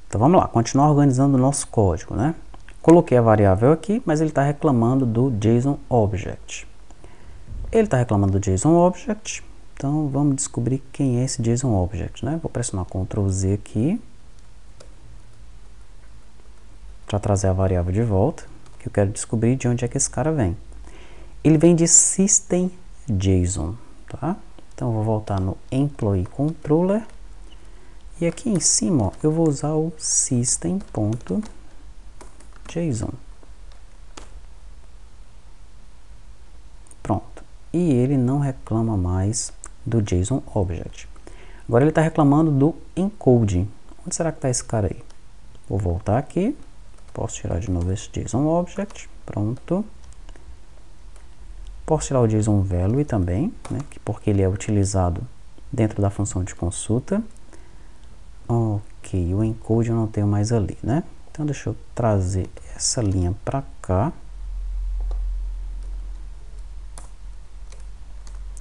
Então vamos lá, continuar organizando o nosso código, né? Coloquei a variável aqui, mas ele está reclamando do JSON Object. Ele está reclamando do JSON Object, então vamos descobrir quem é esse JSON Object, né? Vou pressionar Ctrl Z aqui para trazer a variável de volta, que eu quero descobrir de onde é que esse cara vem. Ele vem de System.json, tá? Então eu vou voltar no Employee Controller e aqui em cima, ó, eu vou usar o System.json. Pronto. E ele não reclama mais do JSON Object. Agora ele está reclamando do encoding. Onde será que está esse cara aí? Vou voltar aqui. Posso tirar de novo esse JSON Object. Pronto. Posso tirar o JSON Value também, né, porque ele é utilizado dentro da função de consulta. Ok, o encode eu não tenho mais ali, né? Então deixa eu trazer essa linha para cá.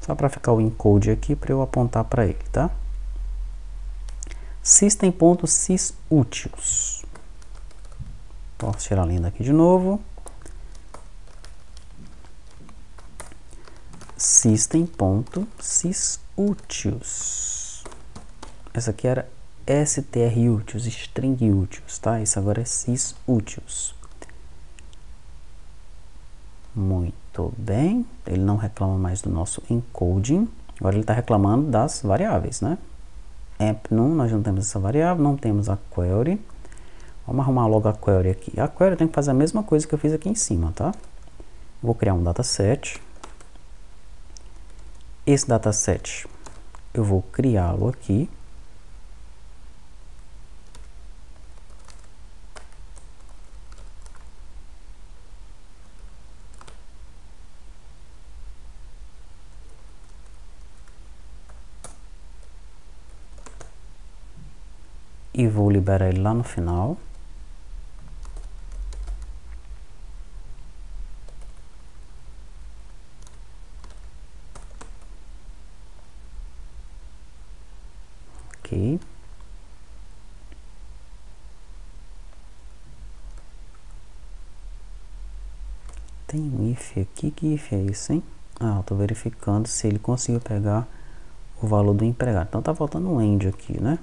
Só para ficar o encode aqui para eu apontar para ele, tá? System.sysutils. Posso tirar a linha daqui de novo. System.sysutils. Essa aqui era strutils, string utils, tá? Isso agora é sysutils. Muito bem. Ele não reclama mais do nosso encoding. Agora ele está reclamando das variáveis, né? Amp_num, nós não temos essa variável, não temos a query. Vamos arrumar logo a query aqui. A query tem que fazer a mesma coisa que eu fiz aqui em cima, tá? Vou criar um dataset. Esse dataset eu vou criá-lo aqui. E vou liberar ele lá no final. Ok. Tem um if aqui, que if é esse, hein? Ah, eu tô verificando se ele conseguiu pegar o valor do empregado. Então tá faltando um end aqui, né?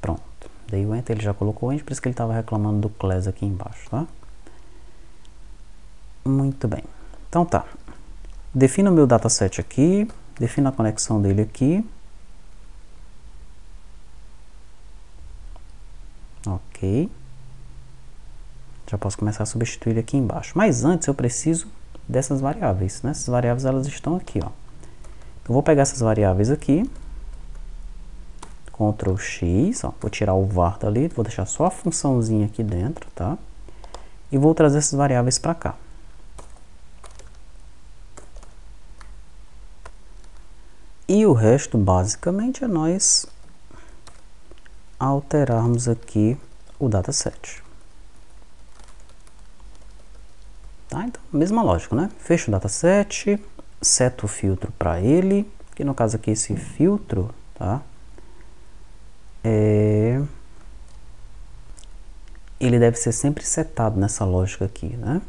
Pronto. Daí o enter ele já colocou o end, por isso que ele estava reclamando do class aqui embaixo, tá? Muito bem. Então tá. Defino o meu dataset aqui, defino a conexão dele aqui. Ok. Já posso começar a substituir ele aqui embaixo. Mas antes eu preciso dessas variáveis, né? Essas variáveis elas estão aqui, ó. Eu vou pegar essas variáveis aqui. Ctrl X, ó, vou tirar o var dali, vou deixar só a funçãozinha aqui dentro, tá? E vou trazer essas variáveis para cá. E o resto, basicamente, é nós alterarmos aqui o dataset. Tá? Então, mesma lógica, né? Fecho o dataset, seto o filtro para ele, que no caso aqui esse filtro, tá? Ele deve ser sempre setado nessa lógica aqui, né?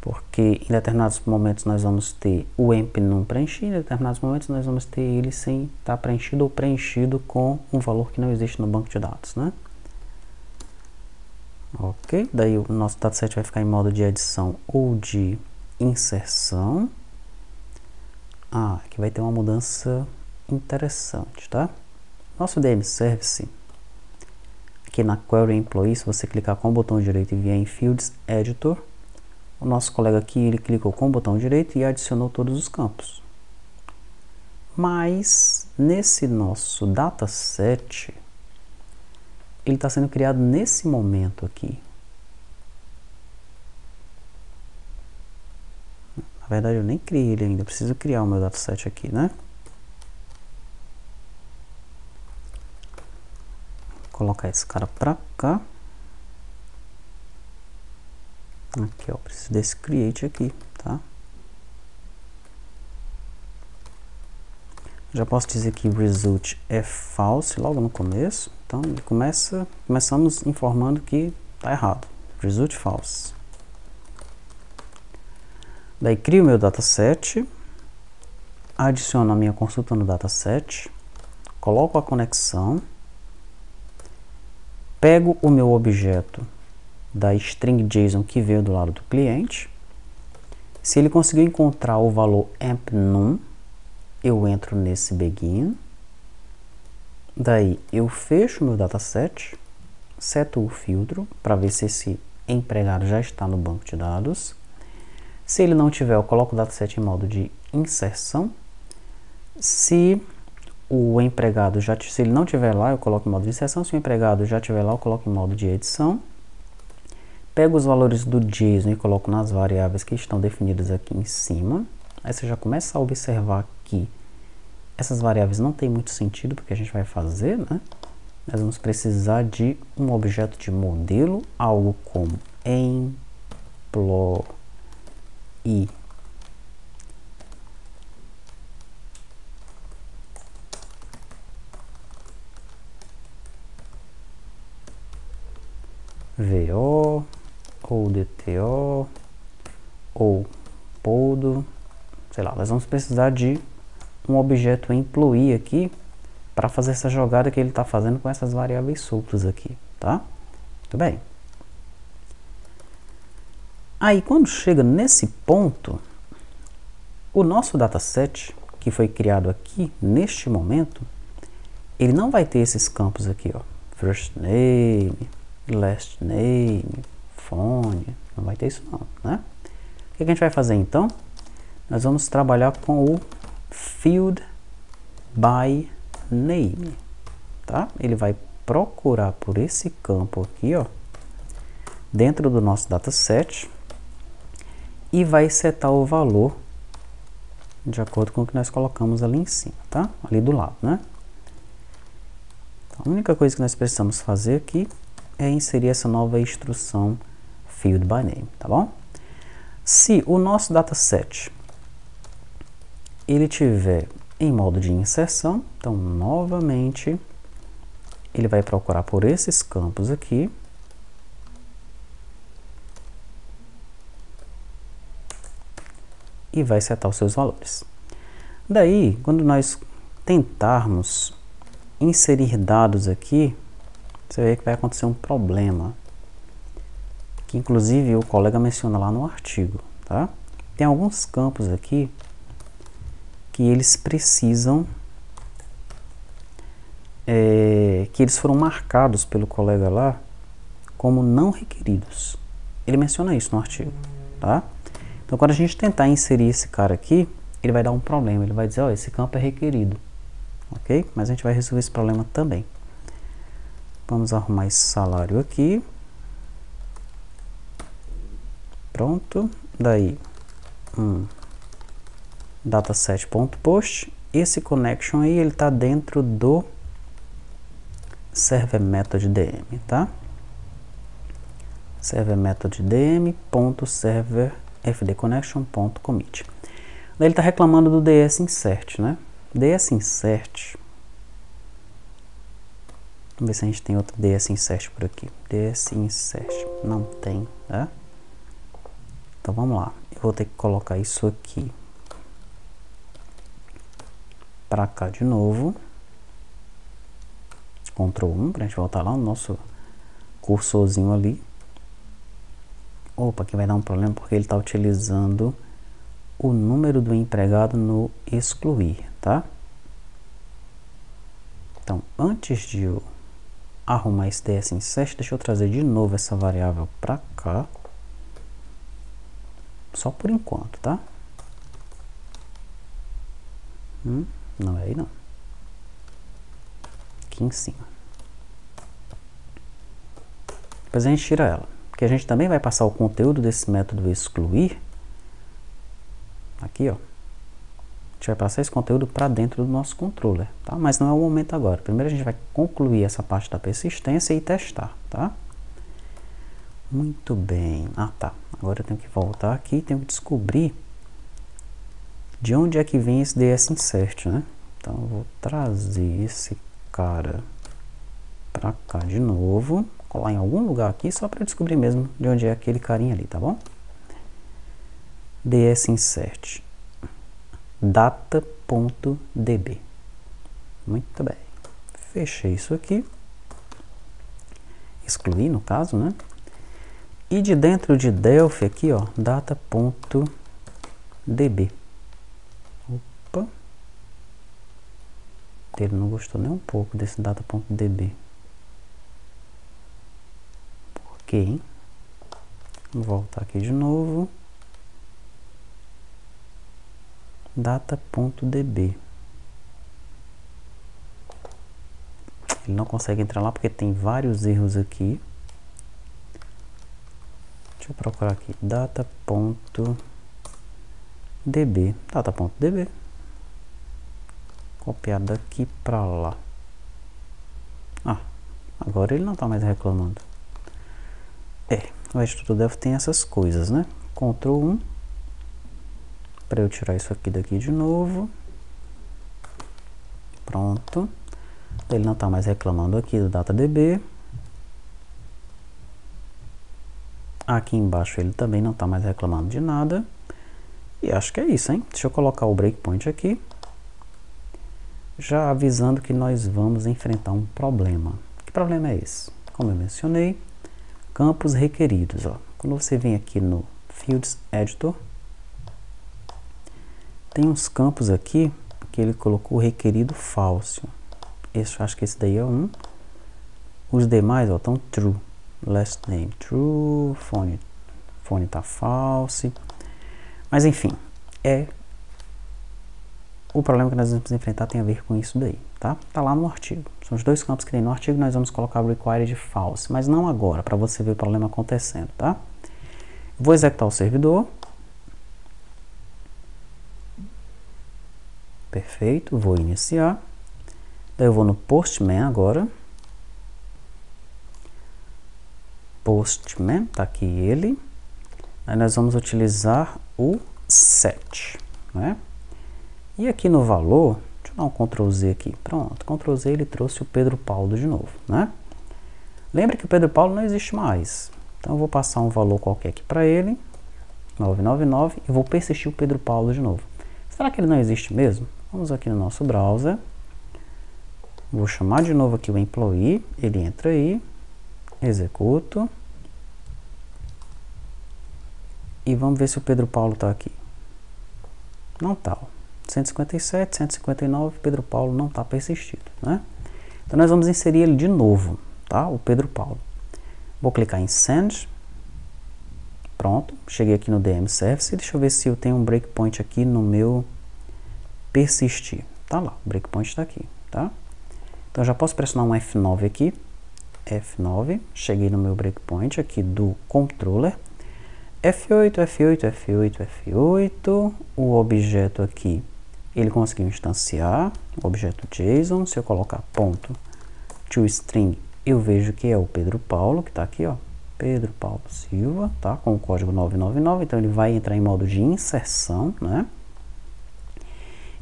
Porque em determinados momentos nós vamos ter o amp_num preenchido, em determinados momentos nós vamos ter ele sem estar preenchido ou preenchido com um valor que não existe no banco de dados, né? Ok, daí o nosso dataset vai ficar em modo de adição ou de inserção. Ah, aqui vai ter uma mudança interessante, tá? Nosso DM Service, aqui na Query Employee, se você clicar com o botão direito e vier em Fields Editor, o nosso colega aqui, ele clicou com o botão direito e adicionou todos os campos. Mas, nesse nosso dataset, ele está sendo criado nesse momento aqui. Na verdade, eu nem criei ele ainda, preciso criar o meu dataset aqui, né? Vou colocar esse cara para cá. Aqui, ó, preciso desse create aqui, tá? Já posso dizer que result é false logo no começo, Então, ele começamos informando que está errado. Result false. Daí, crio o meu dataset, adiciono a minha consulta no dataset, coloco a conexão, pego o meu objeto da string JSON que veio do lado do cliente. Se ele conseguiu encontrar o valor ampNum, eu entro nesse begin. Daí eu fecho meu dataset, seto o filtro para ver se esse empregado já está no banco de dados. Se ele não tiver, eu coloco o dataset em modo de inserção. Se o empregado se ele não tiver lá, eu coloco em modo de inserção. Se o empregado já tiver lá, eu coloco em modo de edição. Pego os valores do JSON e coloco nas variáveis que estão definidas aqui em cima. Aí você já começa a observar que essas variáveis não tem muito sentido porque a gente vai fazer, né? Nós vamos precisar de um objeto de modelo, algo como employee. VO, ou DTO, ou PODO, sei lá, nós vamos precisar de um objeto employee aqui para fazer essa jogada que ele está fazendo com essas variáveis soltas aqui, tá? Muito bem. Aí, quando chega nesse ponto, o nosso dataset, que foi criado aqui, neste momento, ele não vai ter esses campos aqui, ó, first name, last name, phone, não vai ter isso não, né? O que a gente vai fazer então? Nós vamos trabalhar com o field by name, tá? Ele vai procurar por esse campo aqui, ó, dentro do nosso dataset e vai setar o valor de acordo com o que nós colocamos ali em cima, tá? Ali do lado, né? Então, a única coisa que nós precisamos fazer aqui é inserir essa nova instrução field by name, tá bom? Se o nosso dataset ele tiver em modo de inserção, então novamente ele vai procurar por esses campos aqui e vai setar os seus valores. Daí, quando nós tentarmos inserir dados aqui, você vê que vai acontecer um problema, que inclusive o colega menciona lá no artigo, tá? Tem alguns campos aqui que eles precisam, que eles foram marcados pelo colega lá como não requeridos. Ele menciona isso no artigo, tá? Então, quando a gente tentar inserir esse cara aqui, ele vai dar um problema, ele vai dizer, ó, esse campo é requerido, ok? Mas a gente vai resolver esse problema também. Vamos arrumar esse salário aqui. Pronto. Daí, dataset.post. Esse connection aí, ele está dentro do server method dm, tá? Server method dm.server fdconnection.commit. Daí ele está reclamando do ds-insert, né? ds-insert. Vamos ver se a gente tem outro ds-insert por aqui. ds-insert. Não tem, tá? Então vamos lá. Eu vou ter que colocar isso aqui para cá de novo. Ctrl 1 para a gente voltar lá no nosso cursorzinho ali. Opa, aqui vai dar um problema porque ele está utilizando o número do empregado no excluir, tá? Então, antes de eu arrumar esse ds-insert, deixa eu trazer de novo essa variável para cá. Só por enquanto, tá? Não é aí não. Aqui em cima. Depois a gente tira ela. Porque a gente também vai passar o conteúdo desse método excluir. Aqui, ó. A gente vai passar esse conteúdo para dentro do nosso controller, tá? Mas não é o momento agora. Primeiro a gente vai concluir essa parte da persistência e testar, tá? Muito bem. Ah, tá. Agora eu tenho que voltar aqui e tenho que descobrir de onde é que vem esse ds-insert, né? Então eu vou trazer esse cara para cá de novo, colar em algum lugar aqui só para descobrir mesmo de onde é aquele carinha ali, tá bom? ds-insert data.db. Muito bem. Fechei isso aqui. Excluir, no caso, né? E de dentro de Delphi aqui, ó, data.db. Opa. Ele não gostou nem um pouco desse data.db. Por quê, hein? Vamos voltar aqui de novo. Data.db. Ele não consegue entrar lá porque tem vários erros aqui. Deixa eu procurar aqui. Data.db. Data.db. Copiar daqui para lá. Ah, agora ele não está mais reclamando. O Instituto Delphi tem essas coisas, né? Ctrl 1. Para eu tirar isso aqui daqui de novo. Pronto. Ele não está mais reclamando aqui do DataDB. Aqui embaixo ele também não está mais reclamando de nada. E acho que é isso, hein? Deixa eu colocar o breakpoint aqui. Já avisando que nós vamos enfrentar um problema. Que problema é esse? Como eu mencionei, campos requeridos. Ó. Quando você vem aqui no Fields Editor, tem uns campos aqui que ele colocou requerido false. Acho que esse daí é um. Os demais estão true. Last name true, phone tá false. Mas enfim, o problema que nós vamos enfrentar tem a ver com isso daí, tá? Tá lá no artigo. São os dois campos que tem no artigo, nós vamos colocar required false, mas não agora, para você ver o problema acontecendo, tá? Vou executar o servidor. Perfeito, vou iniciar. Daí eu vou no Postman agora. Postman, tá aqui ele. Aí nós vamos utilizar o set, né? E aqui no valor, deixa eu dar um Ctrl Z aqui. Pronto, Ctrl Z, ele trouxe o Pedro Paulo de novo, né? Lembra que o Pedro Paulo não existe mais. Então eu vou passar um valor qualquer aqui para ele, 999, e vou persistir o Pedro Paulo de novo. Será que ele não existe mesmo? Vamos aqui no nosso browser. Vou chamar de novo aqui o employee, ele entra aí, executo. E vamos ver se o Pedro Paulo está aqui. Não está. 157, 159, Pedro Paulo não está persistido, né? Então nós vamos inserir ele de novo, tá? O Pedro Paulo. Vou clicar em Send. Pronto, cheguei aqui no DM Service. Deixa eu ver se eu tenho um breakpoint aqui no meu persistir. Tá lá, o breakpoint está aqui, tá? Então já posso pressionar um F9 aqui. F9, cheguei no meu breakpoint aqui do controller. F8, F8, F8, F8. O objeto aqui, ele conseguiu instanciar o objeto JSON. Se eu colocar ponto toString, eu vejo que é o Pedro Paulo, que está aqui, ó. Pedro Paulo Silva, tá? Com o código 999, então ele vai entrar em modo de inserção, né?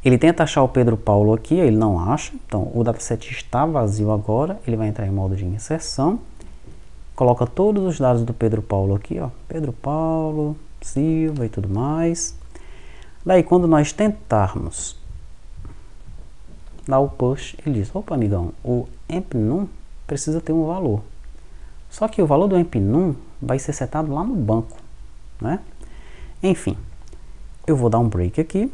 Ele tenta achar o Pedro Paulo aqui, ele não acha, então o dataset está vazio agora, ele vai entrar em modo de inserção. Coloca todos os dados do Pedro Paulo aqui, ó. Pedro Paulo, Silva e tudo mais. Daí quando nós tentarmos dar o push, ele diz, opa amigão, o empNum precisa ter um valor. Só que o valor do empNum vai ser setado lá no banco, né? Enfim, eu vou dar um break aqui.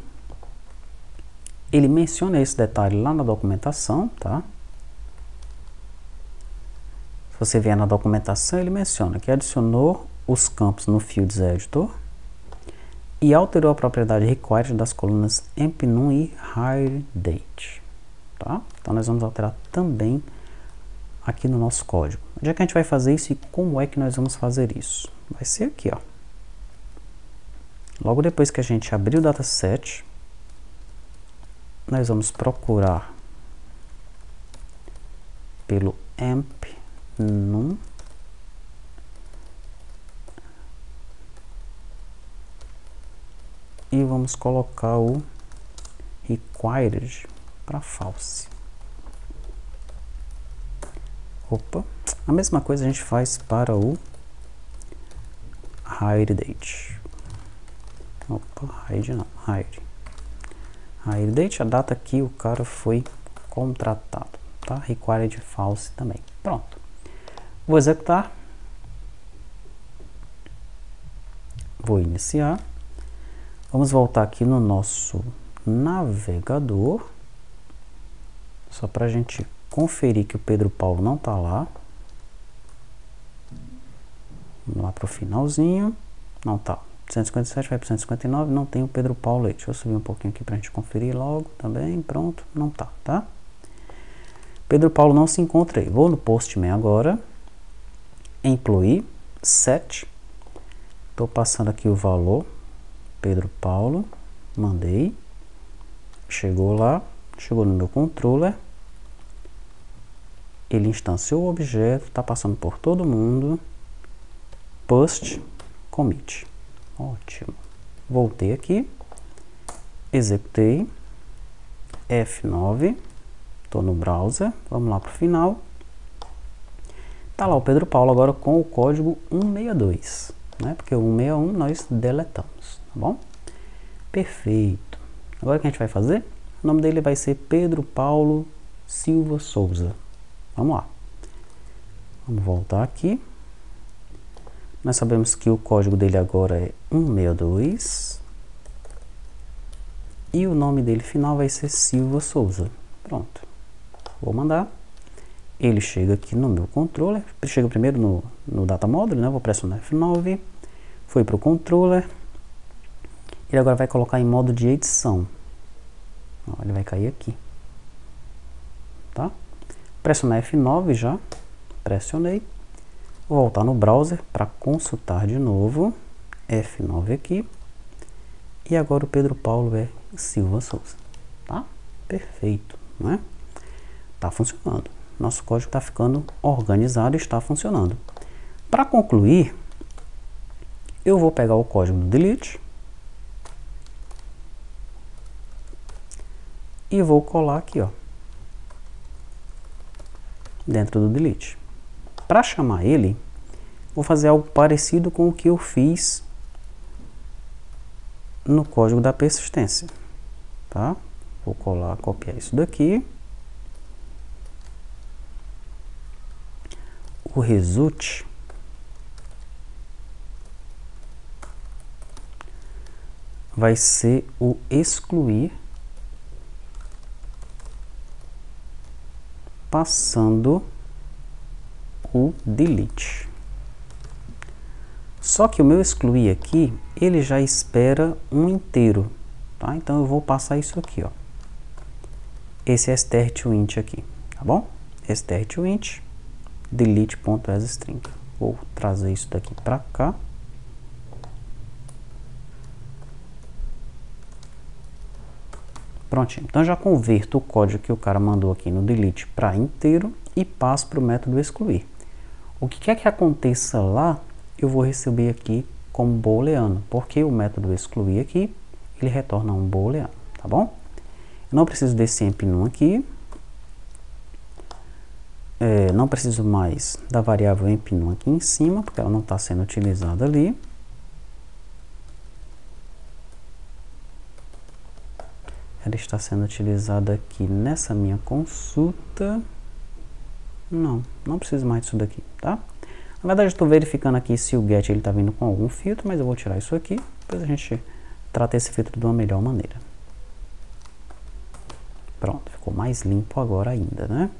Ele menciona esse detalhe lá na documentação, tá? Se você vier na documentação, ele menciona que adicionou os campos no Fields Editor e alterou a propriedade required das colunas empNum e HireDate, tá? Então nós vamos alterar também aqui no nosso código. Onde é que a gente vai fazer isso e como é que nós vamos fazer isso? Vai ser aqui, ó. Logo depois que a gente abrir o dataset, nós vamos procurar pelo empNum e vamos colocar o required para false. Opa, a mesma coisa a gente faz para o hire date. Opa, hire não, hire. Hire date, a data que o cara foi contratado, tá? Required false também. Pronto. Vou executar. Vou iniciar. Vamos voltar aqui no nosso navegador. Só para a gente conferir que o Pedro Paulo não está lá. Vamos lá para o finalzinho. Não está. 157 vai para 159, não tem o Pedro Paulo aí. Deixa eu subir um pouquinho aqui para a gente conferir logo também. Pronto, não tá, tá? Pedro Paulo não se encontra aí. Vou no Postman agora. Employee, set. Estou passando aqui o valor. Pedro Paulo, mandei. Chegou lá, chegou no meu controller. Ele instanciou o objeto, está passando por todo mundo. Post, commit. Ótimo. Voltei aqui, executei, F9, estou no browser, vamos lá para o final. Tá lá o Pedro Paulo agora com o código 162, né? Porque o 161 nós deletamos, tá bom? Perfeito. Agora o que a gente vai fazer? O nome dele vai ser Pedro Paulo Silva Souza. Vamos lá. Vamos voltar aqui. Nós sabemos que o código dele agora é 162. E o nome dele final vai ser Silva Souza. Pronto. Vou mandar. Ele chega aqui no meu controller. Chega primeiro no data module, né? Vou pressionar F9. Foi para o controller. Ele agora vai colocar em modo de edição. Ó, ele vai cair aqui. Tá? Pressionar F9 já. Pressionei. Vou voltar no browser para consultar de novo. F9 aqui. E agora o Pedro Paulo é Silva Souza. Tá? Perfeito, né? Tá funcionando. Nosso código está ficando organizado e está funcionando. Para concluir, eu vou pegar o código do delete e vou colar aqui, ó, dentro do delete. Para chamar ele, vou fazer algo parecido com o que eu fiz no código da persistência, tá? Vou colar, copiar isso daqui. O result vai ser o excluir passando o delete. Só que o meu excluir aqui, ele já espera um inteiro, tá? Então eu vou passar isso aqui, ó. Esse str2int aqui, tá bom? str2int delete.asString. Vou trazer isso daqui para cá. Prontinho. Então já converto o código que o cara mandou aqui no delete para inteiro e passo para o método excluir. O que quer que aconteça lá, eu vou receber aqui como booleano, porque o método excluir aqui, ele retorna um booleano, tá bom? Eu não preciso desse emp_num aqui. Não preciso mais da variável emp_num aqui em cima, porque ela não está sendo utilizada ali. Ela está sendo utilizada aqui nessa minha consulta. Não preciso mais disso daqui, tá? Na verdade, estou verificando aqui se o get está vindo com algum filtro, mas eu vou tirar isso aqui. Depois a gente trata esse filtro de uma melhor maneira. Pronto, ficou mais limpo agora ainda, né?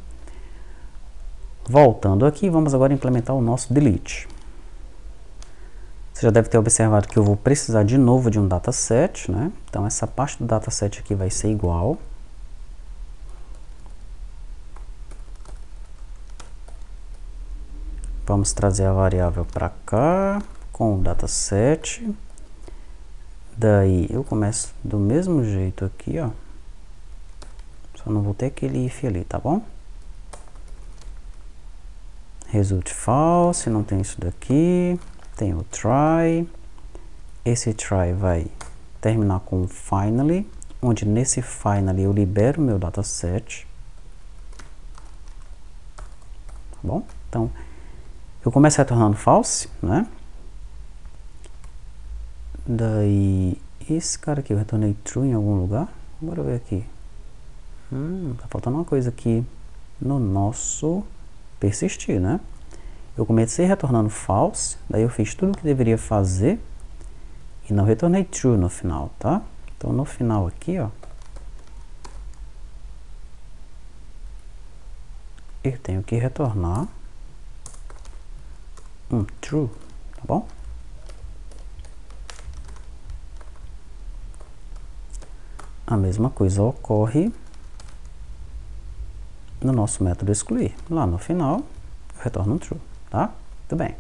Voltando aqui, vamos agora implementar o nosso delete. Você já deve ter observado que eu vou precisar de novo de um dataset, né? Então essa parte do dataset aqui vai ser igual. Vamos trazer a variável para cá com o dataset. Daí eu começo do mesmo jeito aqui, ó. Só não vou ter aquele if ali, tá bom? Result false, não tem isso daqui. Tem o try. Esse try vai terminar com finally, onde nesse finally eu libero o meu dataset. bom? Então, eu começo retornando false, né? Daí, esse cara aqui, eu retornei true em algum lugar. Bora ver aqui. Tá faltando uma coisa aqui no nosso persistir, né? Eu comecei retornando false, daí eu fiz tudo o que deveria fazer e não retornei true no final, tá? Então, no final aqui, ó, eu tenho que retornar um true, tá bom? A mesma coisa ocorre no nosso método excluir. Lá no final, eu retorno um true, tá? Tudo bem.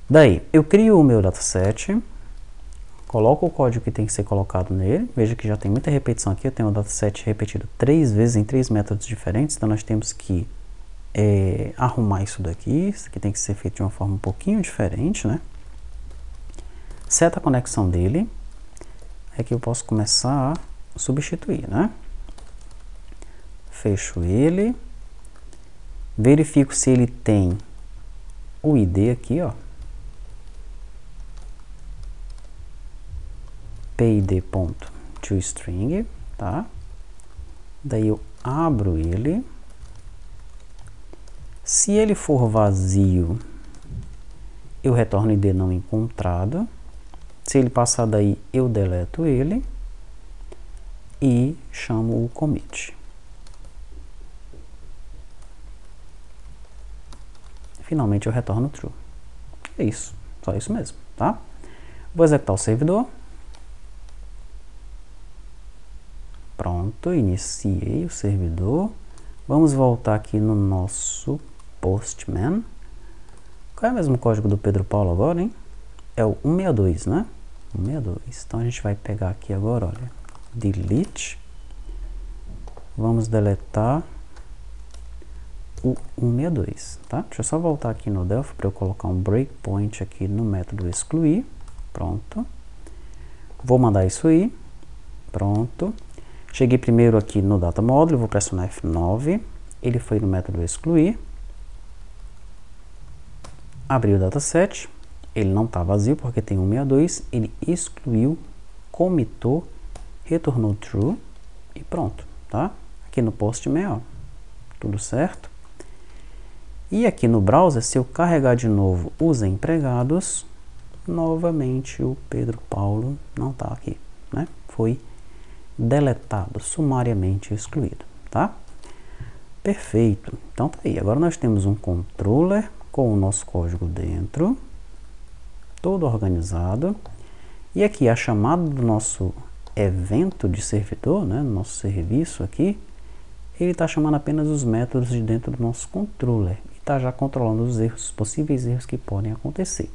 Daí, eu crio o meu dataset, coloco o código que tem que ser colocado nele. Veja que já tem muita repetição aqui. Eu tenho o dataset repetido 3 vezes em 3 métodos diferentes. Então, nós temos que arrumar isso daqui. Isso aqui tem que ser feito de uma forma um pouquinho diferente, né? Seta a conexão dele. Aqui eu posso começar a substituir, né? Fecho ele. Verifico se ele tem o ID aqui, ó. pid.toString, tá? Daí eu abro ele. Se ele for vazio, eu retorno ID não encontrado. Se ele passar daí, eu deleto ele e chamo o commit. Finalmente eu retorno true. É isso, só isso mesmo, tá? Vou executar o servidor. Pronto, iniciei o servidor. Vamos voltar aqui no nosso Postman. Qual é o mesmo código do Pedro Paulo agora, hein? É o 162, né? 162. Então a gente vai pegar aqui agora, olha, delete. Vamos deletar o 162, tá? Deixa eu só voltar aqui no Delphi para eu colocar um breakpoint aqui no método excluir. Pronto. Vou mandar isso aí. Pronto. Cheguei primeiro aqui no data módulo, vou pressionar F9. Ele foi no método excluir. Abri o dataset. Ele não está vazio porque tem 162. Ele excluiu, commitou, retornou true e pronto, tá? Aqui no Postman, ó, tudo certo. E aqui no browser, se eu carregar de novo os empregados, novamente o Pedro Paulo não está aqui, né? Foi deletado, sumariamente excluído, tá? Perfeito. Então tá aí. Agora nós temos um controller com o nosso código dentro, todo organizado. E aqui a chamada do nosso evento de servidor, né, no nosso serviço aqui, ele está chamando apenas os métodos de dentro do nosso controller e está já controlando os erros, os possíveis erros que podem acontecer.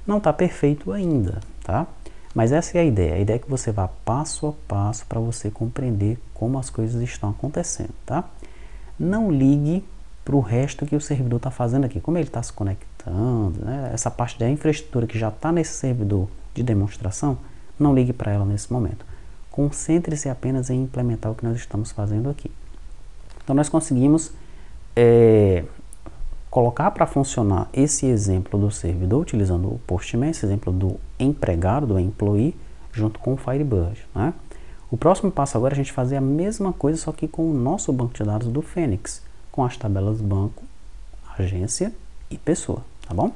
Não está perfeito ainda, tá? Mas essa é a ideia. A ideia é que você vá passo a passo para você compreender como as coisas estão acontecendo, tá? Não ligue para o resto que o servidor está fazendo aqui, como ele está se conectando, né? Essa parte da infraestrutura que já está nesse servidor de demonstração, não ligue para ela nesse momento. Concentre-se apenas em implementar o que nós estamos fazendo aqui. Então nós conseguimos colocar para funcionar esse exemplo do servidor utilizando o Postman, esse exemplo do empregado, do employee, junto com o Firebird, né? O próximo passo agora é a gente fazer a mesma coisa, só que com o nosso banco de dados do Fênix, com as tabelas banco, agência e pessoa, tá bom?